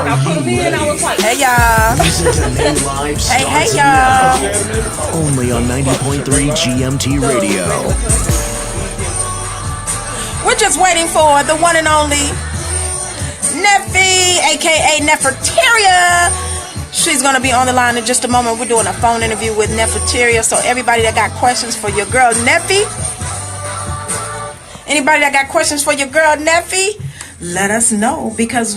when I put them in, I was like, hey y'all. Hey y'all. Only on 90.3 GMT Radio. We're just waiting for the one and only Neffe, aka Nefferteria. She's gonna be on the line in just a moment. We're doing a phone interview with Nefferteria. So everybody that got questions for your girl Neffe, anybody that got questions for your girl Neffe, let us know, because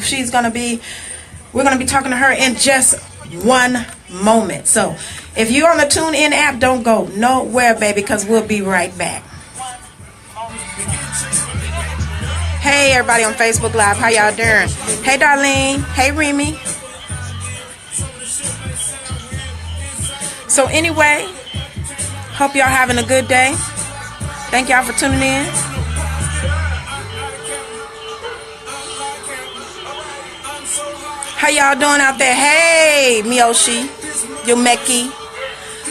we're gonna be talking to her in just one moment. So if you're on the TuneIn app, don't go nowhere, baby, because we'll be right back. Hey everybody on Facebook Live, how y'all doing? Hey Darlene, hey Remy. So anyway, hope y'all having a good day. Thank y'all for tuning in. How y'all doing out there? Hey, Miyoshi, Yomeki.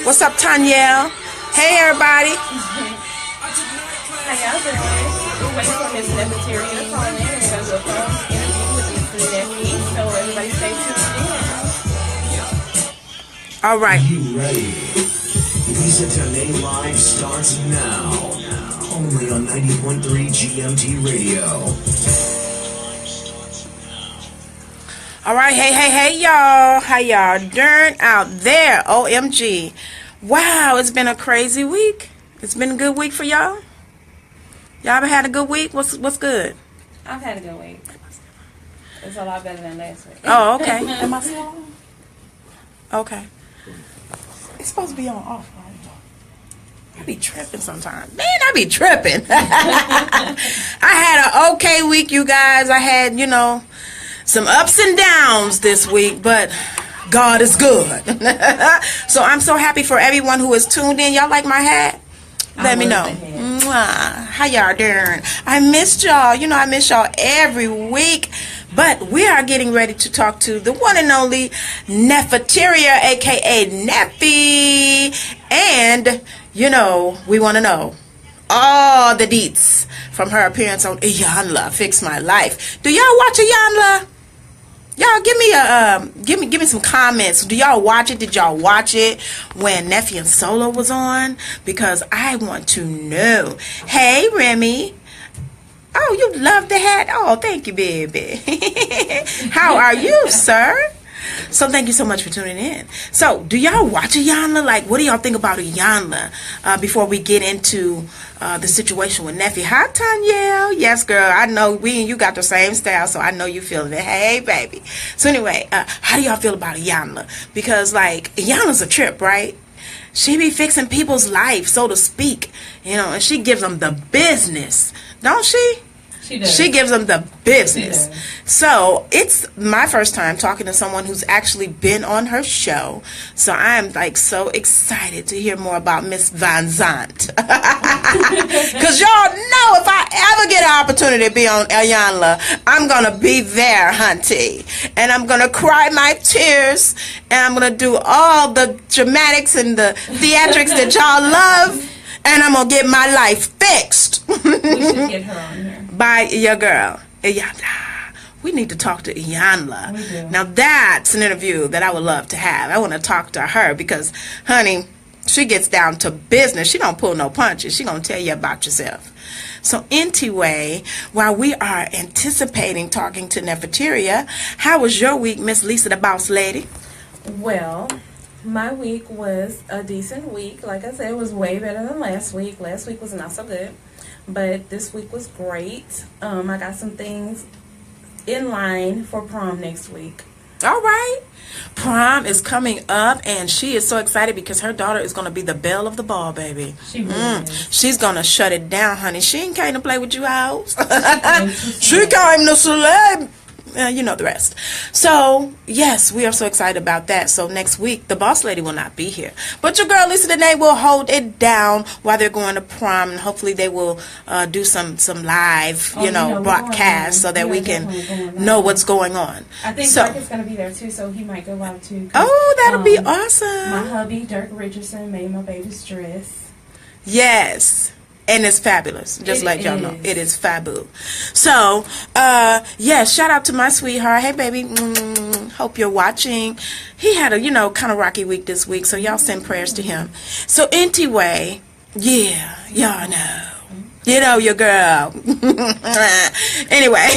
What's up, Tanya? Hey, everybody. how y'all doing? We're waiting for Miss Nefferteria to call in. We're going to do a phone interview with Miss Neffe. So everybody stay tuned in. All right. You ready? Lisa Denae Live starts now. Only on 90.3 GMT Radio. All right, hey, y'all. How y'all doing out there? OMG. Wow, it's been a crazy week. It's been a good week for y'all. Y'all ever had a good week? What's good? I've had a good week. It's a lot better than last week. Oh, okay. Am I still on? Okay. It's supposed to be on off, right? I be tripping sometimes. Man, I be tripping. I had an okay week, you guys. I had, some ups and downs this week, but God is good. So I'm so happy for everyone who is tuned in. Y'all like my hat? Let me know. Mwah. How y'all doing? I missed y'all. I miss y'all every week. But we are getting ready to talk to the one and only Nefferteria, aka Neffe. And, we want to know all the deets from her appearance on Iyanla Fix My Life. Do y'all watch Iyanla? Y'all give me some comments. Do y'all watch it? Did y'all watch it when Neffe and Solo was on? Because I want to know. Hey Remy. Oh, you love the hat. Oh, thank you, baby. How are you, sir? So thank you so much for tuning in. So do y'all watch Iyanla? Like, what do y'all think about Iyanla before we get into the situation with Neffe? Hi, Tanya. Yes, girl. I know we and you got the same style, so I know you feeling it. Hey, baby. So anyway, how do y'all feel about Iyanla? Because, like, Iyanla's a trip, right? She be fixing people's life, so to speak. And she gives them the business. Don't she? She does. She gives them the business. So it's my first time talking to someone who's actually been on her show. So I'm like so excited to hear more about Miss Van Zandt. Because y'all know if I ever get an opportunity to be on Iyanla, I'm going to be there, hunty. And I'm going to cry my tears. And I'm going to do all the dramatics and the theatrics that y'all love. And I'm going to get my life fixed. We should get her on here. By your girl, Iyanla. We need to talk to Iyanla. We do. Now that's an interview that I would love to have. I want to talk to her because, honey, she gets down to business. She don't pull no punches. She going to tell you about yourself. So anyway, while we are anticipating talking to Nefferteria, how was your week, Miss Lisa the Boss Lady? Well, my week was a decent week. Like I said, it was way better than last week. Last week was not so good, but this week was great. I got some things in line for prom next week. All right. Prom is coming up, and she is so excited because her daughter is going to be the belle of the ball, baby. She really is. She's going to shut it down, honey. She ain't came to play with you hoes. She came to celeb. You know the rest. So, yes, we are so excited about that. So, next week, the boss lady will not be here. But your girl, Lisa Denae, will hold it down while they're going to prom. And hopefully they will do some live, broadcast so that we can know what's going on. I think Dirk is going to be there, too, so he might go out, too. Oh, that'll be awesome. My hubby, Dirk Richardson, made my baby's dress. Yes. And it's fabulous. Just like y'all know. It is fabulous. So, shout out to my sweetheart. Hey, baby. Hope you're watching. He had a, kind of rocky week this week, so y'all send prayers to him. So anyway, yeah, y'all know. You know your girl. Anyway,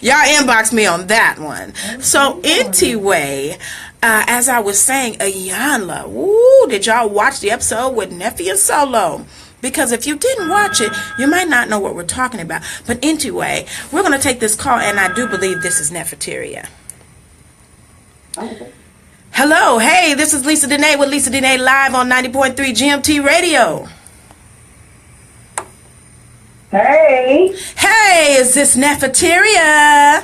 y'all inbox me on that one. So anyway, as I was saying, Iyanla, did y'all watch the episode with Neffe and Solo? Because if you didn't watch it, you might not know what we're talking about. But anyway, we're going to take this call, and I do believe this is Nefferteria. Okay. Hello, hey, this is Lisa Denae with Lisa Denae live on 90.3 GMT Radio. Hey. Hey, is this Nefferteria?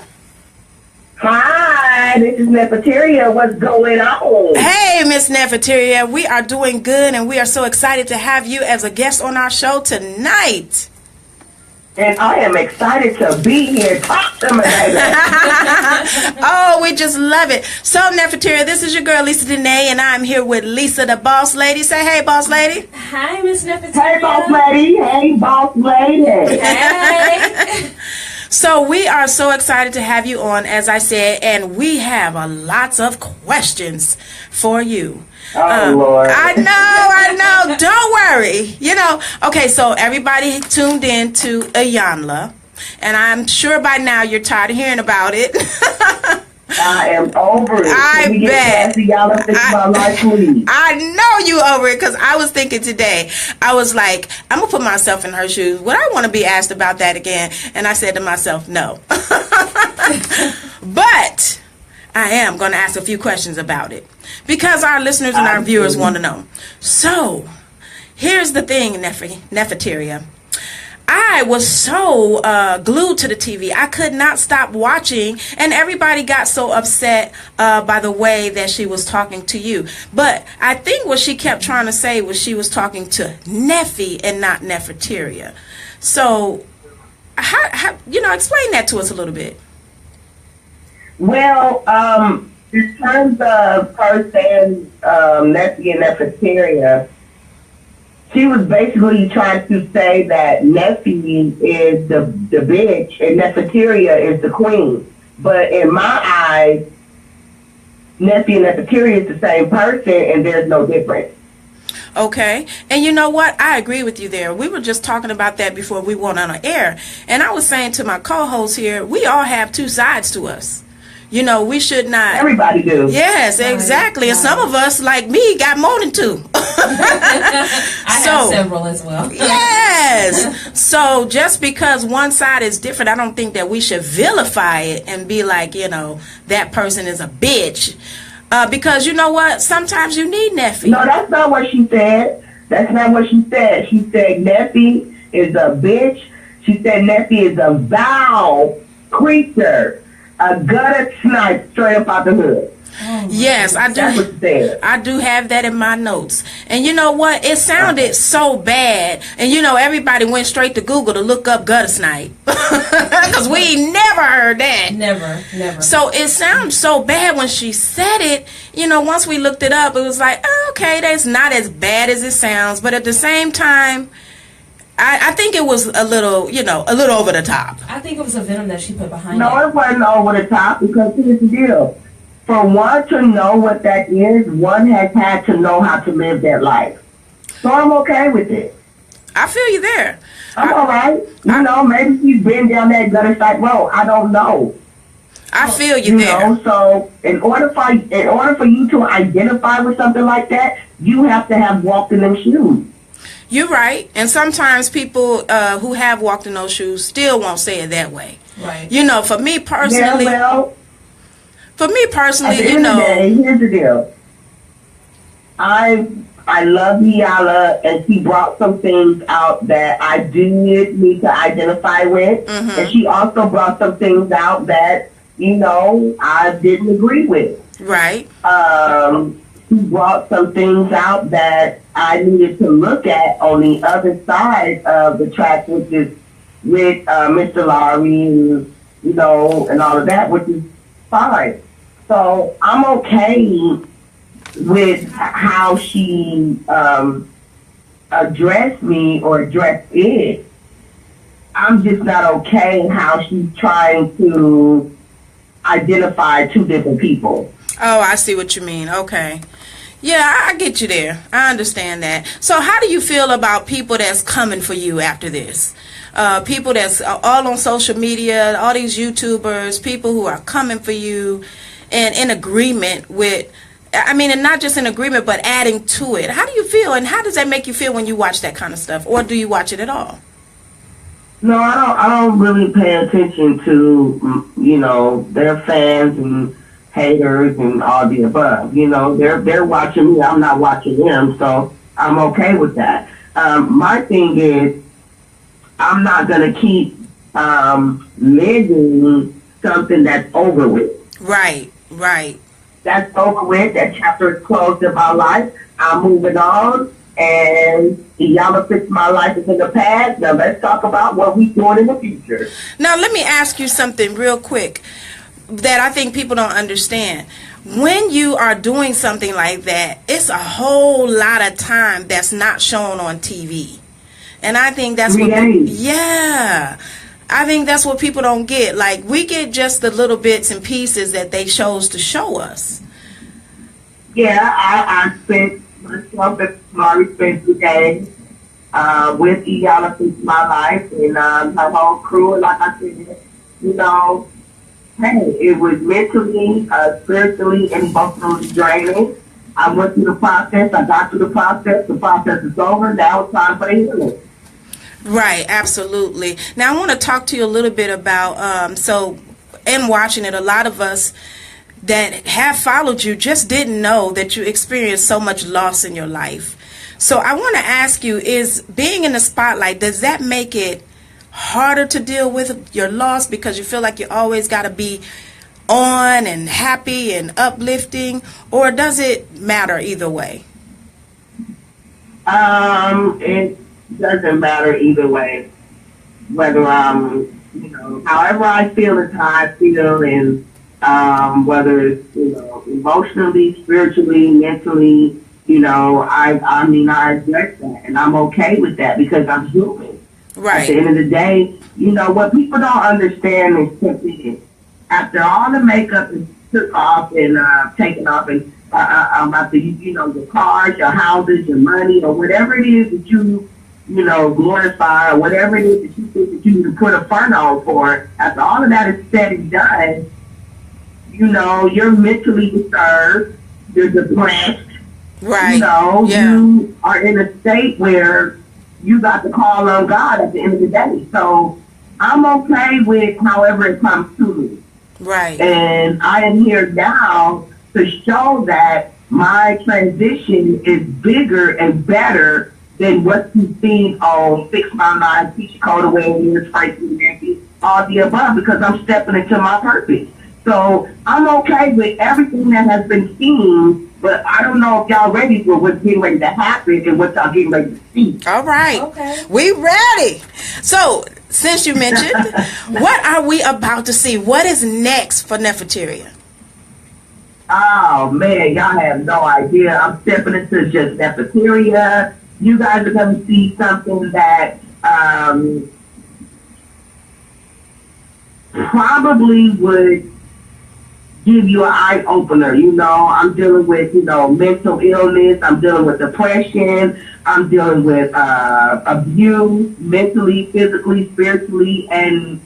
Hi, this is Nefferteria. What's going on? Hey, Miss Nefferteria, we are doing good, and we are so excited to have you as a guest on our show tonight. And I am excited to be here. Talk to me, baby. Oh, we just love it. So, Nefferteria, this is your girl, Lisa Denae, and I'm here with Lisa, the boss lady. Say hey, boss lady. Hi, Miss Nefferteria. Hey, boss lady. Hey, boss lady. Hey. So we are so excited to have you on, as I said, and we have lots of questions for you. Oh, Lord. I know. Don't worry. Okay, so everybody tuned in to Iyanla, and I'm sure by now you're tired of hearing about it. I am over it. I Can we get bet. past the Iyanla Fix My Life, please? I know you over it, because I was thinking today, I was like, I'm going to put myself in her shoes. Would I want to be asked about that again? And I said to myself, no. But I am going to ask a few questions about it, because our listeners and our viewers want to know. So, here's the thing, Nefferteria. I was so glued to the TV. I could not stop watching, and everybody got so upset by the way that she was talking to you. But I think what she kept trying to say was she was talking to Neffe and not Nefferteria. So, how explain that to us a little bit. Well, in terms of her saying Neffe and Nefferteria, she was basically trying to say that Neffe is the bitch and Nefferteria is the queen. But in my eyes, Neffe and Nefferteria is the same person, and there's no difference. Okay. And you know what? I agree with you there. We were just talking about that before we went on air. And I was saying to my co-host here, we all have two sides to us. We should not. Everybody do. Yes, exactly. And some of us, like me, got more than two. I have several as well. Yes. So just because one side is different, I don't think that we should vilify it and be like, that person is a bitch. Because you know what? Sometimes you need Neffe. No, that's not what she said. That's not what she said. She said Neffe is a bitch. She said Neffe is a vile creature. A gutter snipe straight up out the hood. Yes, I do. That's what she said. I do have that in my notes. And you know what? It sounded so bad. And everybody went straight to Google to look up gutter snipe. Because we never heard that. Never. So it sounds so bad when she said it. Once we looked it up, it was like, oh, okay, that's not as bad as it sounds. But at the same time, I think it was a little over the top. I think it was a venom that she put behind it. No, it wasn't over the top, because here's the deal. For one to know what that is, one has had to know how to live that life. So I'm okay with it. I feel you there. I'm all right. Maybe she's been down that gutter snipe road. I don't know. I feel you there. So in order for you to identify with something like that, you have to have walked in them shoes. You're right. And sometimes people who have walked in those shoes still won't say it that way. Right. For me personally. Yeah, well, for me personally, at the end of the day, here's the deal. I love Iyanla, and she brought some things out that I do need to identify with. Mm-hmm. And she also brought some things out that, I didn't agree with. Right. She brought some things out that I needed to look at on the other side of the track, which is with Mr. Lowry, and all of that, which is fine. So I'm okay with how she addressed me or addressed it. I'm just not okay how she's trying to identify two different people. Oh, I see what you mean. Okay. Yeah, I get you there. I understand that. So how do you feel about people that's coming for you after this? People that's all on social media, all these YouTubers, people who are coming for you and in agreement with, I mean, and not just in agreement, but adding to it. How do you feel, and how does that make you feel when you watch that kind of stuff? Or do you watch it at all? No, I don't really pay attention to, you know, their fans and haters and all the above. You know, they're watching me. I'm not watching them, so I'm okay with that. My thing is, I'm not gonna keep living something that's over with. Right. That's over with. That chapter is closed in my life. I'm moving on, and Iyanla Fix My Life is in the past. Now let's talk about what we're doing in the future. Now let me ask you something real quick that I think people don't understand. When you are doing something like that, it's a whole lot of time that's not shown on TV. And I think that's what, I think that's what people don't get. Like, we get just the little bits and pieces that they chose to show us. Yeah, I spent myself at Smart Spencer Game with Iyanla Fix My Life and her whole crew. And like I said, you know, hey, it was mentally, spiritually, and emotionally draining. I went through the process. I got through the process. The process is over. Now it's time for the healing. Right, absolutely. Now I want to talk to you a little bit about, so in watching it, a lot of us that have followed you just didn't know that you experienced so much loss in your life. So I want to ask you, is being in the spotlight, does that make it harder to deal with your loss because you feel like you always got to be on and happy and uplifting, or does it matter either way? It doesn't matter either way. Whether you know, however I feel is how I feel, and whether it's, you know, emotionally, spiritually, mentally, you know, I mean, I address that, and I'm okay with that because I'm human. Right. At the end of the day, you know, what people don't understand is simply this. After all the makeup is took off and taken off, and after you know, your cars, your houses, your money, or whatever it is that you know, glorify, or whatever it is that you think that you need to put a front on for, after all of that is said and done, you know, you're mentally disturbed, you're depressed, right? You know, you are in a state where you got to call on God at the end of the day. So I'm okay with however it comes to me. Right. And I am here now to show that my transition is bigger and better than what you've seen on Fix My Life, Teach Code Away, all the above, because I'm stepping into my purpose. So I'm okay with everything that has been seen, but I don't know if y'all ready for what's getting ready to happen and what y'all getting ready to see. All right. Okay. We ready. So, since you mentioned, what are we about to see? What is next for Nefferteria? Oh, man, y'all have no idea. I'm stepping into just Nefferteria. You guys are going to see something that probably would give you an eye opener. You know, I'm dealing with, you know, mental illness. I'm dealing with depression. I'm dealing with abuse, mentally, physically, spiritually, and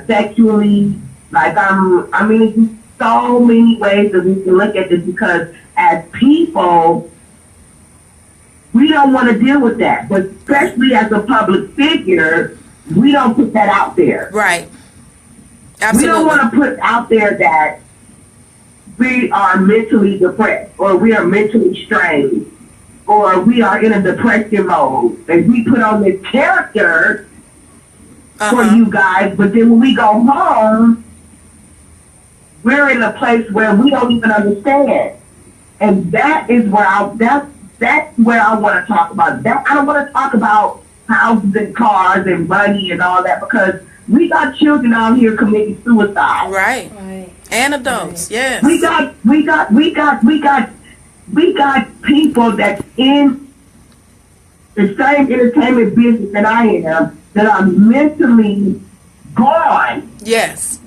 sexually. Like, I mean, there's so many ways that we can look at this, because as people, we don't want to deal with that. But especially as a public figure, we don't put that out there. Right. Absolutely. We don't want to put out there that we are mentally depressed, or we are mentally strained, or we are in a depression mode. And we put on this character for you guys, but then when we go home, we're in a place where we don't even understand. And that is where that's where I want to talk about. That I don't want to talk about houses and cars and money and all that, because we got children out here committing suicide. Right. And adults, yes. We got people that's in the same entertainment business that I am, that are mentally gone. Yes.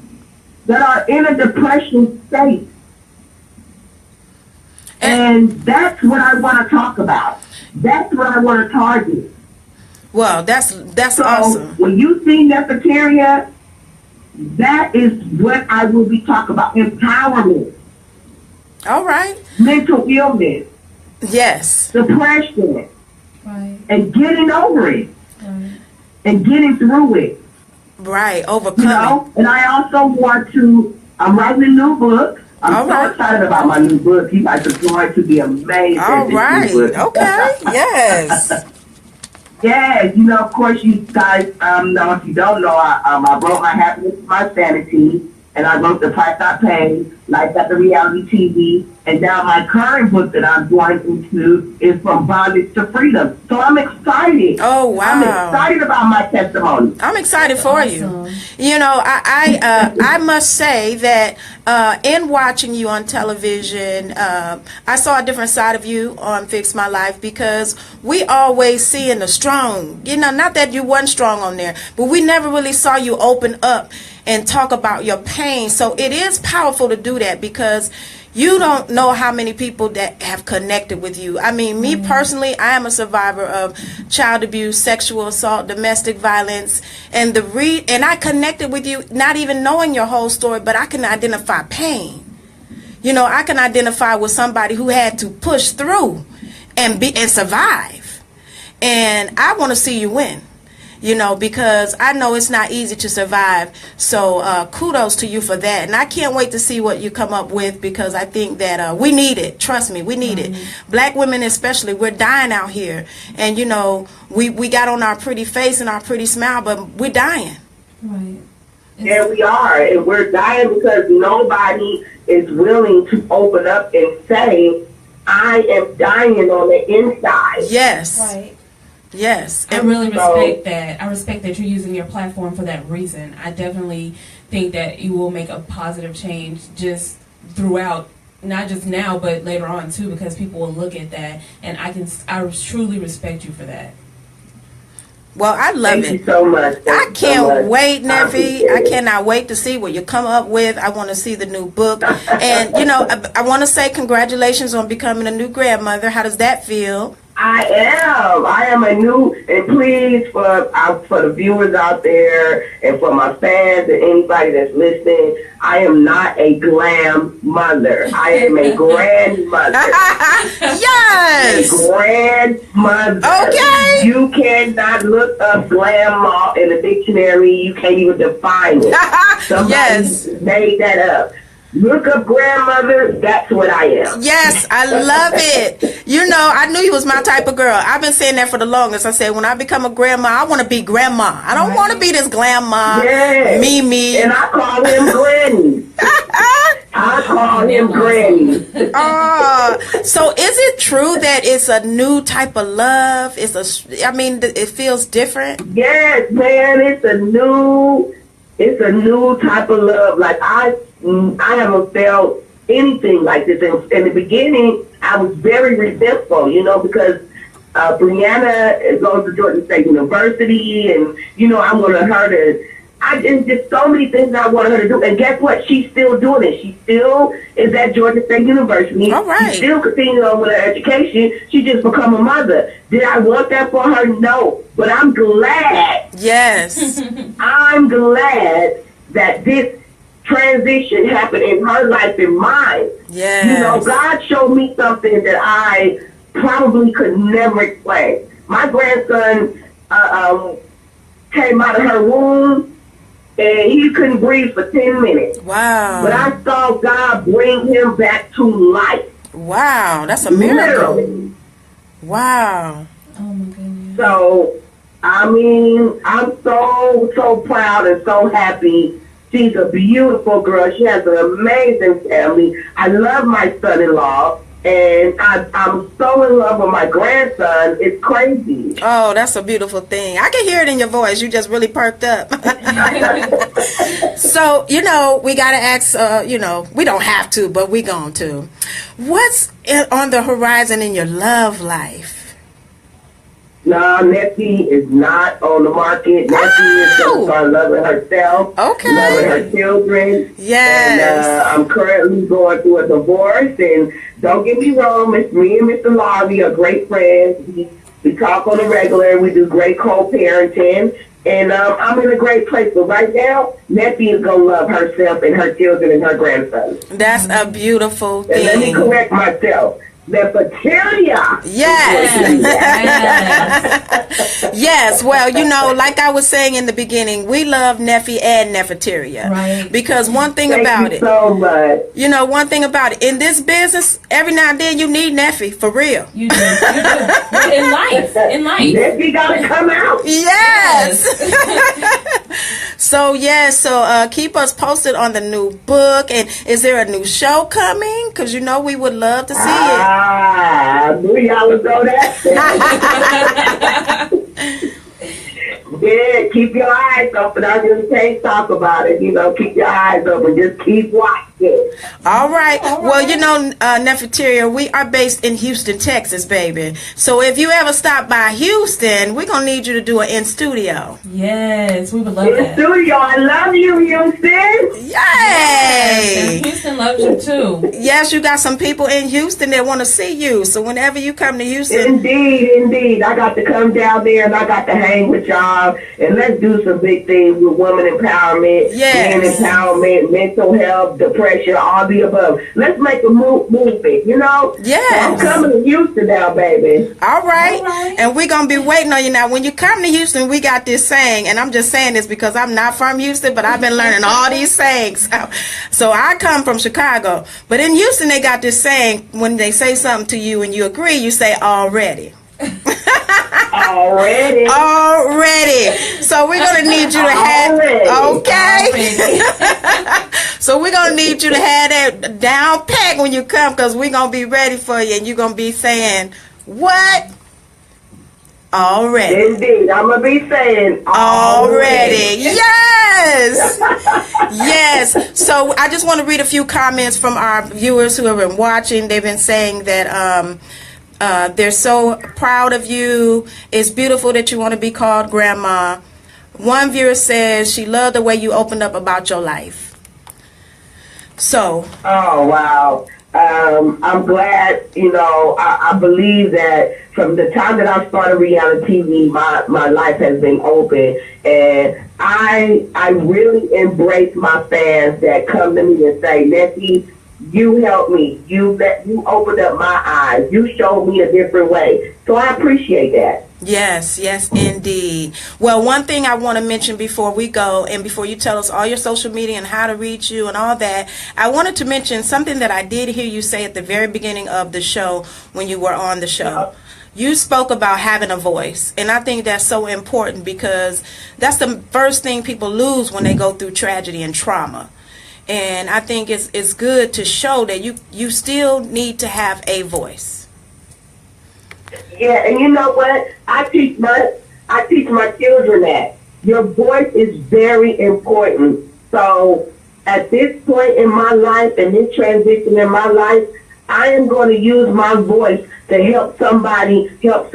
that are in a depression state. And that's what I want to talk about. That's what I want to target. Well, that's So awesome. when you see Nefferteria, that is what I will be talking about. Empowerment, All right. mental illness, Yes. depression, Right. and getting over it Right. and getting through it. Right. You Overcoming. know, and I also want to, I'm writing a new book. I'm All so right. excited about my new book. You guys are going to be amazed. at All this new right. book. Okay. Yes. Yes, you know, of course, you guys know, if you don't know, I wrote My Happiness, My Sanity, and I wrote The Price I Pay, Life After Reality TV, and now my current book that I'm going into is From Bondage to Freedom. So I'm excited. Oh, wow. I'm excited about my testimony. I'm excited for you. Awesome. You know, I must say that in watching you on television, I saw a different side of you on Fix My Life, because we always seeing the strong. You know, not that you weren't strong on there, but we never really saw you open up and talk about your pain. So it is powerful to do that, because you don't know how many people that have connected with you. I mean, me personally, I am a survivor of child abuse, sexual assault, domestic violence, and and I connected with you not even knowing your whole story, but I can identify pain. You know, I can identify with somebody who had to push through and survive. And I want to see you win. You know, because I know it's not easy to survive. So kudos to you for that. And I can't wait to see what you come up with, because I think that we need it. Trust me, we need it. Black women especially, we're dying out here. And, you know, we got on our pretty face and our pretty smile, but we're dying. Right. Yeah, we are. And we're dying because nobody is willing to open up and say, I am dying on the inside. Yes. Right. Yes. I And really respect that. I respect that you're using your platform for that reason. I definitely think that you will make a positive change just throughout, not just now, but later on too, because people will look at that, and I truly respect you for that. well, I love Thank it. you so much. I Thank you so can't much. wait, Neffe. appreciate I it. cannot wait to see what you come up with. I want to see the new book. And, you know, I want to say congratulations on becoming a new grandmother. How does that feel? I am a new, and please, for the viewers out there and for my fans and anybody that's listening, I am not a glam mother. I am a grandmother. Yes. A grandmother. Okay. You cannot look up grandma in a dictionary. You can't even define it. Somebody Yes. made that up. Look up grandmother, that's what I am. Yes, I love it. You know, I knew you was my type of girl. I've been saying that for the longest. I said, when I become a grandma, I want to be grandma. I don't want to be this grandma, Yes. Mimi. And I call him Granny. I call him Granny. So is it true that it's a new type of love? I mean, it feels different. Yes, man, it's a new type of love. Like I haven't felt anything like this. In the beginning, I was very resentful, you know, because Brianna goes to Georgia State University, and you know, I wanted her to. There's just so many things I wanted her to do, and guess what? She's still doing it. She still is at Georgia State University. All right. She's still continuing on with her education. She just become a mother. Did I want that for her? No, but I'm glad. Yes. I'm glad that this transition happened in her life and mine. Yes. You know, God showed me something that I probably could never explain. My grandson came out of her womb, and he couldn't breathe for 10 minutes. Wow. But I saw God bring him back to life. Wow, that's a miracle. Literally. Wow. Oh my goodness. So, I mean, I'm so proud and so happy. She's a beautiful girl. She has an amazing family. I love my son-in-law, and I'm so in love with my grandson. It's crazy. Oh, that's a beautiful thing. I can hear it in your voice. You just really perked up. So, you know, we got to ask, you know, we don't have to, but we going to. What's on the horizon in your love life? No, Neffe is not on the market. Neffe is going to start loving herself, loving her children. Yes. And I'm currently going through a divorce. And don't get me wrong, me and Mr. Larvey are great friends. We talk on the regular. We do great co-parenting. And I'm in a great place. But right now, Neffe is going to love herself and her children and her grandson. That's a beautiful thing. And let me correct myself. Nefferteria. Yes. Yes. Well, you know, like I was saying in the beginning, we love Neffe and Nefferteria. Right. Because one thing Thank about you it, so much. you know, one thing about it, in this business, every now and then you need Neffe, for real. You do. In life. Neffe got to come out. Yes. So keep us posted on the new book. And is there a new show coming? Because you know we would love to see it. I knew y'all would know that. Yeah, keep your eyes open. I just can't talk about it. You know, keep your eyes open. Just keep watching. All right. Well, you know, Nefferteria, we are based in Houston, Texas, baby. So if you ever stop by Houston, we're going to need you to do it in studio. Yes, we would love In that. studio, I love you, Houston. Yay! And Houston loves you too. Yes, you got some people in Houston that want to see you. So whenever you come to Houston. Indeed. I got to come down there and I got to hang with y'all. And let's do some big things with women empowerment, Yes. men empowerment, mental health, depression, all the above. Let's make a movement, you know? Yes. So I'm coming to Houston now, baby. All right. And we're going to be waiting on you now. When you come to Houston, we got this saying, and I'm just saying this because I'm not from Houston, but I've been learning all these sayings. So I come from Chicago. But in Houston, they got this saying, when they say something to you and you agree, you say already. Already. So we're going to need you to have, okay? So we're going to need you to have that down pat when you come, because we're going to be ready for you, and you're going to be saying, what? Already. Indeed. I'm going to be saying already. Yes. Yes. So I just want to read a few comments from our viewers who have been watching. They've been saying that they're so proud of you. It's beautiful that you want to be called grandma. One viewer says she loved the way you opened up about your life. So. Oh, wow. I'm glad, you know, I believe that from the time that I started reality TV, my life has been open. And I really embrace my fans that come to me and say, Neffe, you helped me. You opened up my eyes. You showed me a different way. So I appreciate that. Yes, indeed. Well, one thing I want to mention before we go, and before you tell us all your social media and how to reach you and all that, I wanted to mention something that I did hear you say at the very beginning of the show when you were on the show. You spoke about having a voice, and I think that's so important, because that's the first thing people lose when they go through tragedy and trauma. And I think it's good to show that you still need to have a voice. Yeah, and you know what? I teach my children that your voice is very important. So at this point in my life and this transition in my life, I am going to use my voice to help somebody. Yes,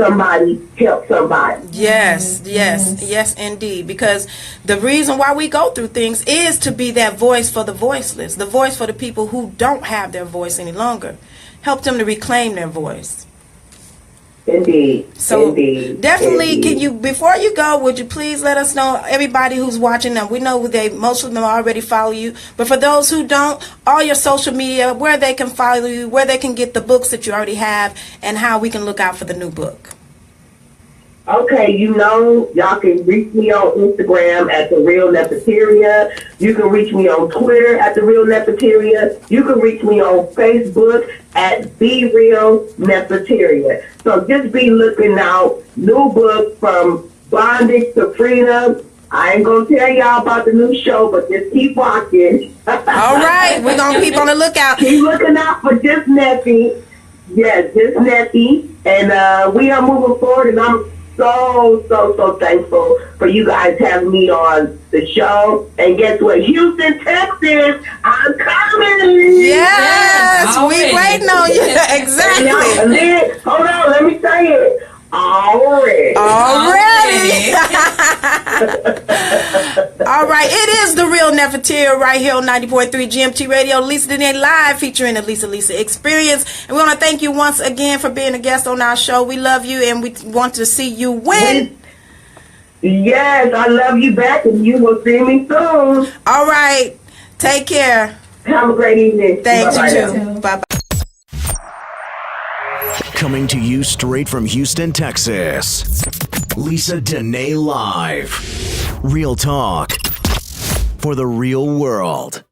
indeed. Because the reason why we go through things is to be that voice for the voiceless, the voice for the people who don't have their voice any longer. Help them to reclaim their voice. Indeed. So definitely, Indeed. can you, before you go, would you please let us know, everybody who's watching them, we know most of them already follow you, but for those who don't, all your social media, where they can follow you, where they can get the books that you already have, and how we can look out for the new book. Okay, you know, y'all can reach me on Instagram at The Real Nefferteria. You can reach me on Twitter at The Real Nefferteria. You can reach me on Facebook at The Real Nefferteria. So just be looking out. New book from bondage to freedom. I ain't going to tell y'all about the new show, but just keep watching. All right, we're going to keep on the lookout. Keep looking out for Just Neffe. Yes, Just Neffe. And we are moving forward, and I'm so thankful for you guys having me on the show. And guess what? Houston, Texas, I'm coming. Yes, we waiting on you. Exactly. And then, hold on, let me say it. Already. Already. All right. It is the real Nefferteria right here on 90.3 GMT Radio. Lisa Denae live featuring the Lisa Experience. And we want to thank you once again for being a guest on our show. We love you and we want to see you win. Yes, I love you back and you will see me soon. All right. Take care. Have a great evening. Thanks, Bye-bye you now. too. Bye-bye. Coming to you straight from Houston, Texas. Lisa Denae Live. Real talk for the real world.